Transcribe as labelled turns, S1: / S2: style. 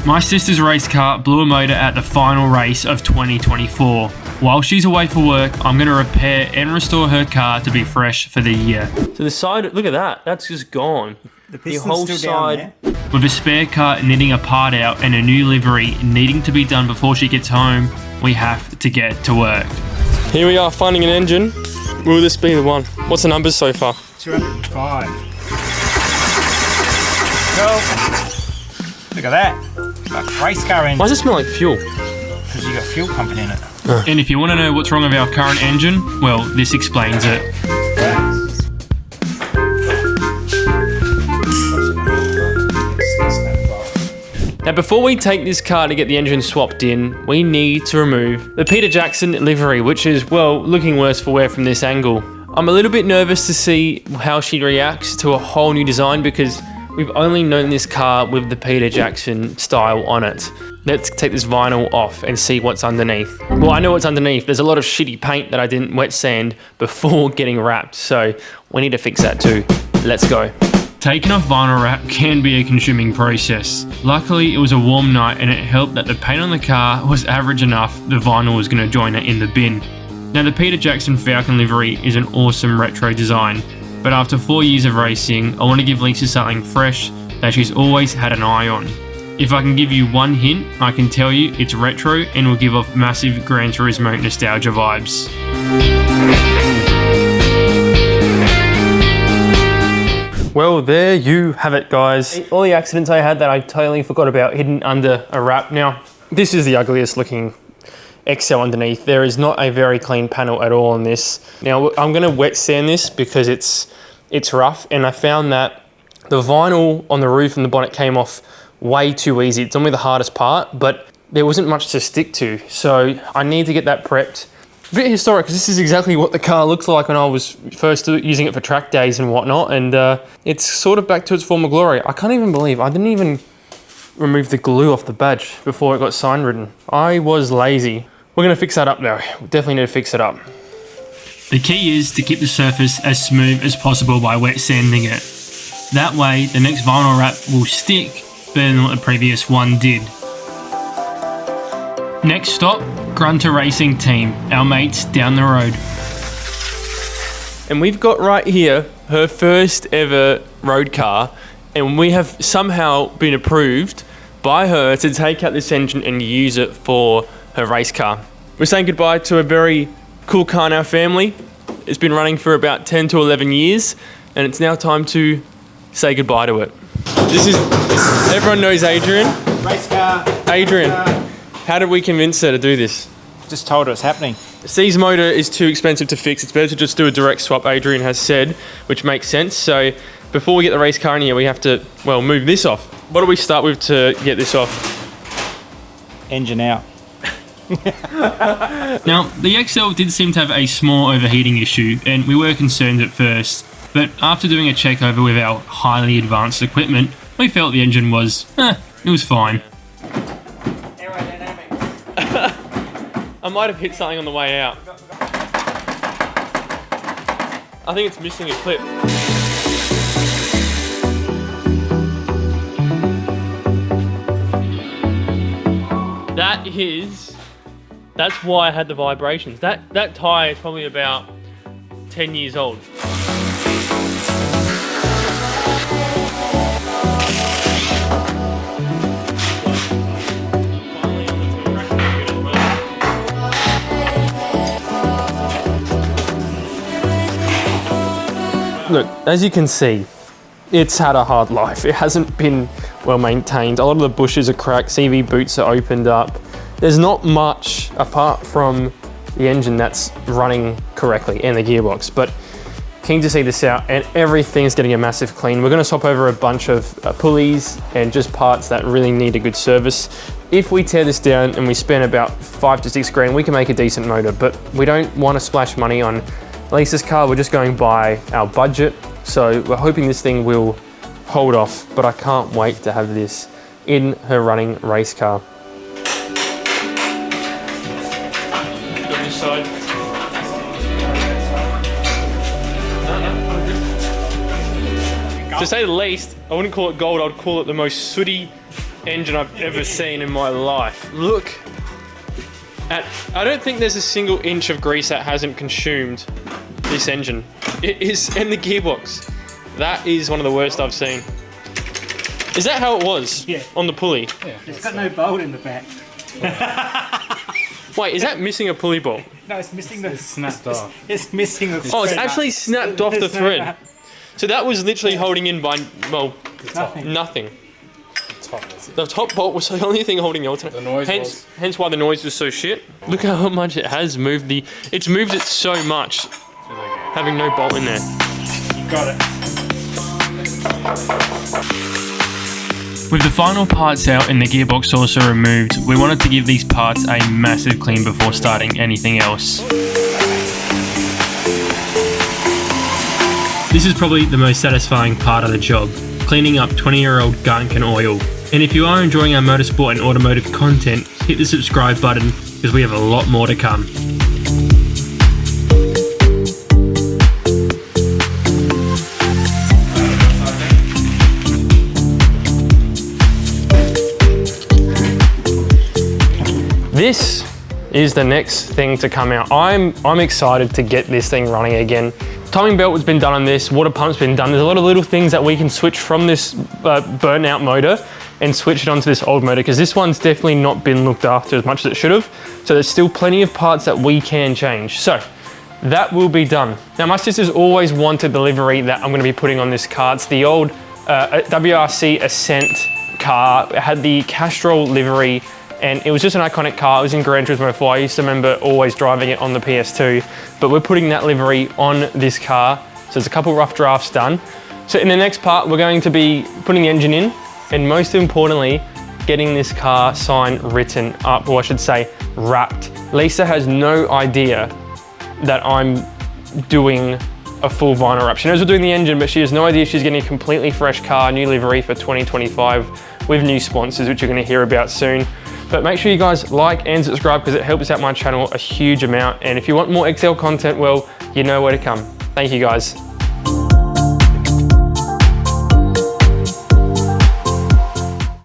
S1: My sister's race car blew a motor at the final race of 2024. While she's away for work, I'm going to repair and restore her car to be fresh for the year. So the side, look at that, that's just gone.
S2: The whole still side. Down there.
S1: With a spare car needing a part out and a new livery needing to be done before she gets home, we have to get to work. Here we are finding an engine. Will this be the one? What's the numbers so far?
S2: 205. Well, look at that. Like race car engine.
S1: Why does it smell like fuel?
S2: Because you got fuel pumping in it.
S1: And if you want to know what's wrong with our current engine, well, this explains it. Now before we take this car to get the engine swapped in, we need to remove the Peter Jackson livery, which is, well, looking worse for wear from this angle. I'm a little bit nervous to see how she reacts to a whole new design because we've only known this car with the Peter Jackson style on it. Let's take this vinyl off and see what's underneath. Well, I know what's underneath. There's a lot of shitty paint that I didn't wet sand before getting wrapped, so we need to fix that too. Let's go. Taking off vinyl wrap can be a consuming process. Luckily, it was a warm night and it helped that the paint on the car was average enough the vinyl was going to join it in the bin. Now the Peter Jackson Falcon livery is an awesome retro design, but after 4 years of racing, I want to give Lisa something fresh that she's always had an eye on. If I can give you one hint, I can tell you it's retro and will give off massive Gran Turismo nostalgia vibes. Well, there you have it, guys. All the accidents I had that I totally forgot about hidden under a wrap. Now, this is the ugliest looking XL underneath. There is not a very clean panel at all on this. Now, I'm gonna wet sand this because it's rough, and I found that the vinyl on the roof and the bonnet came off way too easy. It's only the hardest part, but there wasn't much to stick to. So I need to get that prepped. A bit historic because this is exactly what the car looks like when I was first using it for track days and whatnot, and it's sort of back to its former glory. I can't even believe I didn't even remove the glue off the badge before it got sign written. I was lazy. We're gonna fix that up though. We definitely need to fix it up. The key is to keep the surface as smooth as possible by wet sanding it. That way the next vinyl wrap will stick better than what the previous one did. Next stop, Grunter Racing Team, our mates down the road. And we've got right here her first ever road car, and we have somehow been approved by her to take out this engine and use it for her race car. We're saying goodbye to a very cool car in our family. It's been running for about 10 to 11 years, and it's now time to say goodbye to it. Everyone knows Adrian.
S2: Race car.
S1: Adrian. How did we convince her to do this?
S2: Just told her it's happening.
S1: C's motor is too expensive to fix. It's better to just do a direct swap, Adrian has said, which makes sense. So before we get the race car in here, we have to, well, move this off. What do we start with to get this off?
S2: Engine out.
S1: Now, the XL did seem to have a small overheating issue, and we were concerned at first. But after doing a check over with our highly advanced equipment, we felt the engine was, it was fine. I might have hit something on the way out. I think it's missing a clip. That's why I had the vibrations. That tyre is probably about 10 years old. Look, as you can see, it's had a hard life. It hasn't been well maintained. A lot of the bushes are cracked, CV boots are opened up. There's not much apart from the engine that's running correctly and the gearbox, but keen to see this out, and everything's getting a massive clean. We're gonna swap over a bunch of pulleys and just parts that really need a good service. If we tear this down and we spend about 5 to 6 grand, we can make a decent motor, but we don't want to splash money on Lisa's car. We're just going by our budget. So we're hoping this thing will hold off, but I can't wait to have this in her running race car. To say the least, I wouldn't call it gold, I'd call it the most sooty engine I've ever seen in my life. Look at, I don't think there's a single inch of grease that hasn't consumed this engine. It is, and the gearbox. That is one of the worst I've seen. Is that how it was?
S2: Yeah.
S1: On the pulley?
S2: Yeah. It's got no bolt in the back.
S1: Wait, is that missing a pulley bolt?
S2: No, it's missing the...
S3: It's snapped off.
S2: It's missing the thread.
S1: Oh, it's actually snapped off the thread. So that was literally holding in by, well, nothing. The top bolt was the only thing holding the alternator.
S3: The noise
S1: hence why the noise was so shit. Look how much it has moved it's moved it so much, having no bolt in there.
S2: You got it.
S1: With the final parts out and the gearbox also removed, we wanted to give these parts a massive clean before starting anything else. This is probably the most satisfying part of the job, cleaning up 20-year-old gunk and oil. And if you are enjoying our motorsport and automotive content, hit the subscribe button because we have a lot more to come. This is the next thing to come out. I'm excited to get this thing running again. Timing belt has been done on this, water pump's been done. There's a lot of little things that we can switch from this burnt out motor and switch it onto this old motor, because this one's definitely not been looked after as much as it should have. So there's still plenty of parts that we can change. So that will be done. Now my sister's always wanted the livery that I'm gonna be putting on this car. It's the old WRC Ascent car. It had the Castrol livery, and it was just an iconic car. It was in Gran Turismo 4. I used to remember always driving it on the PS2, but we're putting that livery on this car. So there's a couple rough drafts done. So in the next part, we're going to be putting the engine in, and most importantly, getting this car sign written up, or I should say wrapped. Lisa has no idea that I'm doing a full vinyl wrap. She knows we're doing the engine, but she has no idea she's getting a completely fresh car, new livery for 2025 with new sponsors, which you're gonna hear about soon. But make sure you guys like and subscribe because it helps out my channel a huge amount. And if you want more XL content, well, you know where to come. Thank you guys.